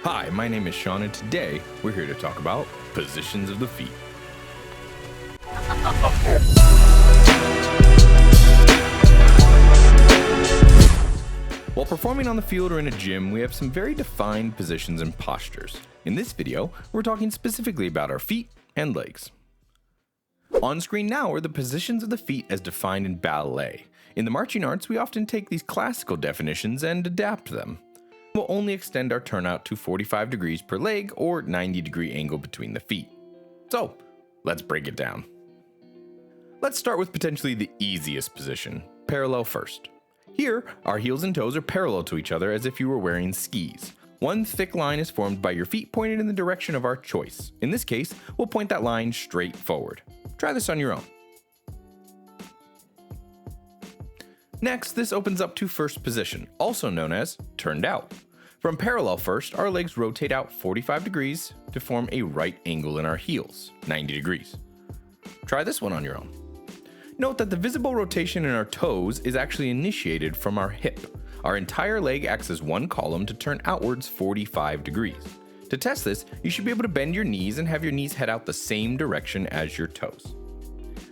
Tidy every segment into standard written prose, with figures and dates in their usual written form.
Hi, my name is Sean, and today we're here to talk about positions of the feet. While performing on the field or in a gym, we have some very defined positions and postures. In this video, we're talking specifically about our feet and legs. On screen now are the positions of the feet as defined in ballet. In the marching arts, we often take these classical definitions and adapt them. We'll only extend our turnout to 45 degrees per leg or 90-degree angle between the feet. So, let's break it down. Let's start with potentially the easiest position, parallel first. Here, our heels and toes are parallel to each other as if you were wearing skis. One thick line is formed by your feet pointed in the direction of our choice. In this case, we'll point that line straight forward. Try this on your own. Next, this opens up to first position, also known as turned out. From parallel first, our legs rotate out 45 degrees to form a right angle in our heels, 90 degrees. Try this one on your own. Note that the visible rotation in our toes is actually initiated from our hip. Our entire leg acts as one column to turn outwards 45 degrees. To test this, you should be able to bend your knees and have your knees head out the same direction as your toes.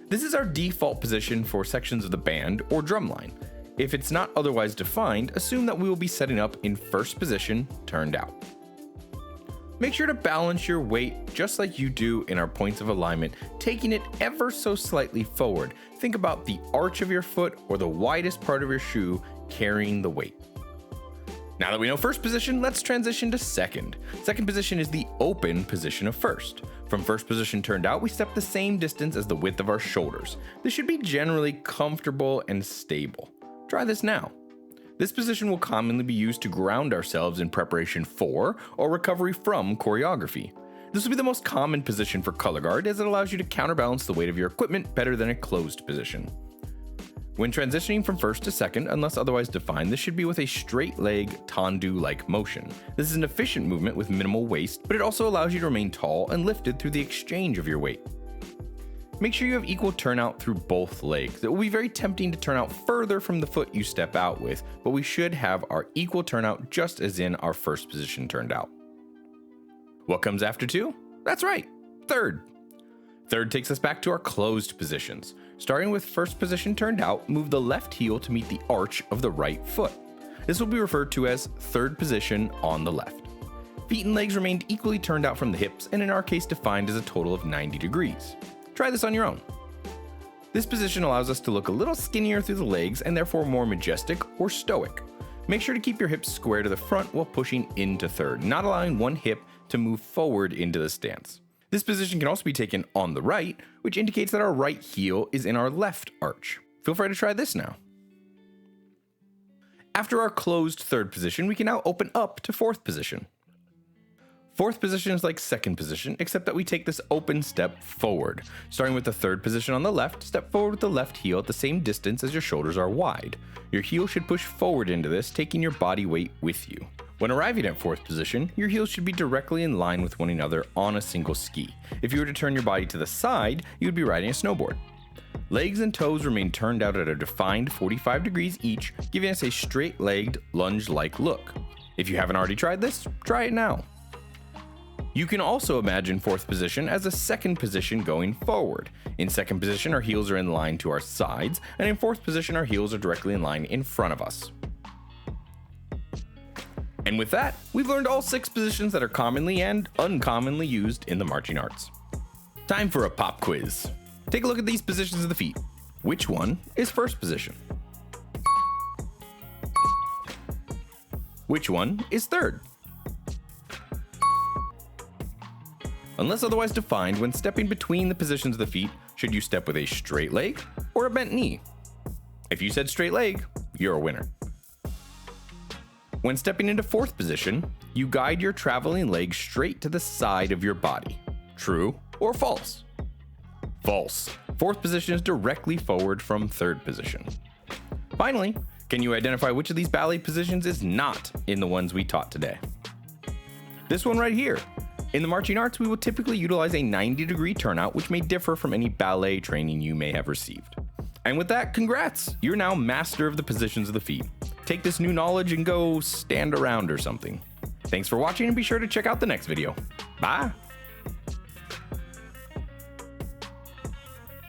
This is our default position for sections of the band or drumline. If it's not otherwise defined, assume that we will be setting up in first position, turned out. Make sure to balance your weight just like you do in our points of alignment, taking it ever so slightly forward. Think about the arch of your foot or the widest part of your shoe carrying the weight. Now that we know first position, let's transition to second. Second position is the open position of first. From first position turned out, we step the same distance as the width of our shoulders. This should be generally comfortable and stable. Try this now. This position will commonly be used to ground ourselves in preparation for or recovery from choreography. This will be the most common position for color guard as it allows you to counterbalance the weight of your equipment better than a closed position. When transitioning from first to second, unless otherwise defined, this should be with a straight leg tendu-like motion. This is an efficient movement with minimal waste, but it also allows you to remain tall and lifted through the exchange of your weight. Make sure you have equal turnout through both legs. It will be very tempting to turn out further from the foot you step out with, but we should have our equal turnout just as in our first position turned out. What comes after two? That's right, third. Third takes us back to our closed positions. Starting with first position turned out, move the left heel to meet the arch of the right foot. This will be referred to as third position on the left. Feet and legs remained equally turned out from the hips, and in our case defined as a total of 90 degrees. Try this on your own. This position allows us to look a little skinnier through the legs and therefore more majestic or stoic. Make sure to keep your hips square to the front while pushing into third, not allowing one hip to move forward into the stance. This position can also be taken on the right, which indicates that our right heel is in our left arch. Feel free to try this now. After our closed third position, we can now open up to fourth position. Fourth position is like second position, except that we take this open step forward. Starting with the third position on the left, step forward with the left heel at the same distance as your shoulders are wide. Your heel should push forward into this, taking your body weight with you. When arriving at fourth position, your heels should be directly in line with one another on a single ski. If you were to turn your body to the side, you would be riding a snowboard. Legs and toes remain turned out at a defined 45 degrees each, giving us a straight-legged, lunge-like look. If you haven't already tried this, try it now. You can also imagine fourth position as a second position going forward. In second position, our heels are in line to our sides, and in fourth position, our heels are directly in line in front of us. And with that, we've learned all 6 positions that are commonly and uncommonly used in the marching arts. Time for a pop quiz. Take a look at these positions of the feet. Which one is first position? Which one is third? Unless otherwise defined, when stepping between the positions of the feet, should you step with a straight leg or a bent knee? If you said straight leg, you're a winner. When stepping into fourth position, you guide your traveling leg straight to the side of your body. True or false? False. Fourth position is directly forward from third position. Finally, can you identify which of these ballet positions is not in the ones we taught today? This one right here. In the marching arts, we will typically utilize a 90-degree turnout, which may differ from any ballet training you may have received. And with that, congrats! You're now master of the positions of the feet. Take this new knowledge and go stand around or something. Thanks for watching and be sure to check out the next video. Bye!